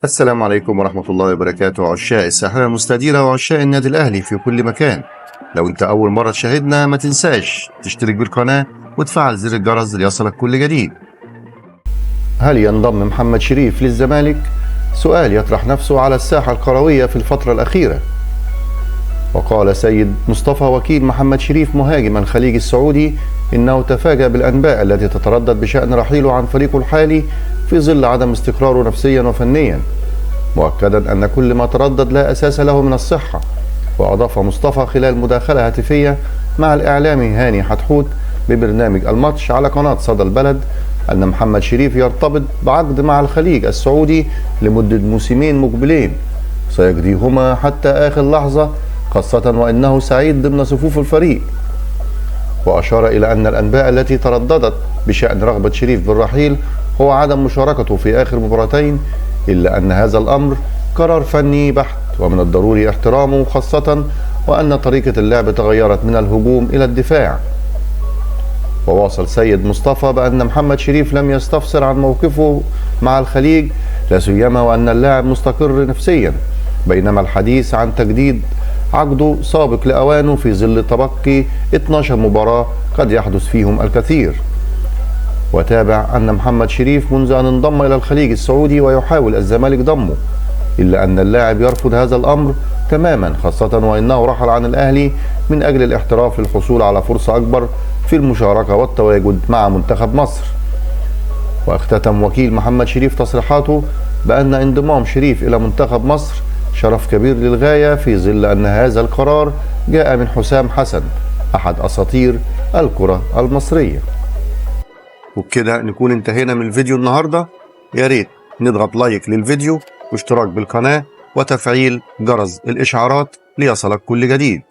السلام عليكم ورحمة الله وبركاته، عشاق الساحرة المستديرة وعشاق النادي الأهلي في كل مكان. لو أنت أول مرة تشاهدنا ما تنساش تشترك بالقناة وتفعل زر الجرس ليصلك كل جديد. هل ينضم محمد شريف للزمالك؟ سؤال يطرح نفسه على الساحة الكروية في الفترة الأخيرة. وقال سيد مصطفى وكيل محمد شريف مهاجم الخليج السعودي إنه تفاجأ بالأنباء التي تتردد بشأن رحيله عن فريقه الحالي في ظل عدم استقراره نفسيا وفنيا، مؤكدا أن كل ما تردد لا أساس له من الصحة. وأضاف مصطفى خلال مداخلة هاتفية مع الإعلامي هاني حتحوت ببرنامج الماتش على قناة صدى البلد أن محمد شريف يرتبط بعقد مع الخليج السعودي لمدة موسمين مقبلين سيقضيهما حتى آخر لحظة، خاصة وأنه سعيد ضمن صفوف الفريق. وأشار إلى أن الأنباء التي ترددت بشأن رغبة شريف بالرحيل هو عدم مشاركته في آخر مباراتين، إلا أن هذا الأمر قرار فني بحت ومن الضروري احترامه، خاصة وأن طريقة اللعب تغيرت من الهجوم إلى الدفاع. وواصل سيد مصطفى بأن محمد شريف لم يستفسر عن موقفه مع الخليج، لا سيما وأن اللاعب مستقر نفسيا، بينما الحديث عن تجديد عقده سابق لأوانه في ظل تبقي 12 مباراة قد يحدث فيهم الكثير. وتابع أن محمد شريف منذ أن انضم إلى الخليج السعودي ويحاول الزمالك ضمه، إلا أن اللاعب يرفض هذا الأمر تماما، خاصة وأنه رحل عن الأهلي من أجل الاحتراف للحصول على فرصة أكبر في المشاركة والتواجد مع منتخب مصر. واختتم وكيل محمد شريف تصريحاته بأن انضمام شريف إلى منتخب مصر شرف كبير للغاية، في ظل أن هذا القرار جاء من حسام حسن أحد أساطير الكرة المصرية. وبكده نكون انتهينا من الفيديو النهاردة. يا ريت نضغط لايك للفيديو واشتراك بالقناة وتفعيل جرس الإشعارات ليصلك كل جديد.